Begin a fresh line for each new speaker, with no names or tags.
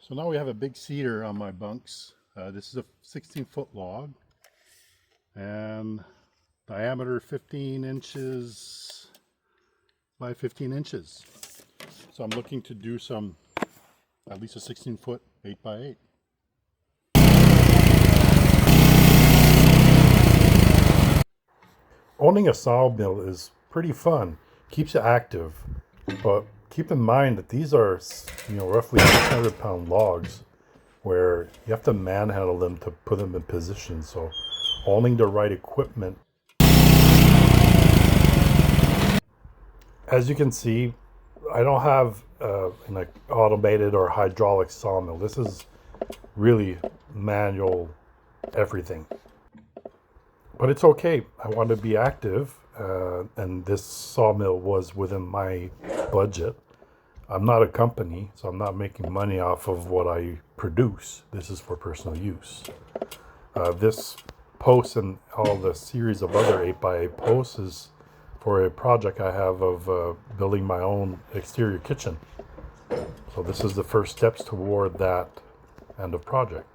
So now we have a big cedar on my bunks. This is a 16-foot log and diameter 15 inches by 15 inches. So I'm looking to do at least a 16-foot 8x8. Owning a sawmill is pretty fun, keeps you active, but keep in mind that these are, roughly 600-pound logs where you have to manhandle them to put them in position. So owning the right equipment. As you can see, I don't have an automated or hydraulic sawmill. This is really manual everything. But it's okay. I want to be active, and this sawmill was within my budget. I'm not a company, so I'm not making money off of what I produce. This is for personal use. This post and all the series of other 8x8 posts is for a project I have of building my own exterior kitchen. So this is the first steps toward that end of project.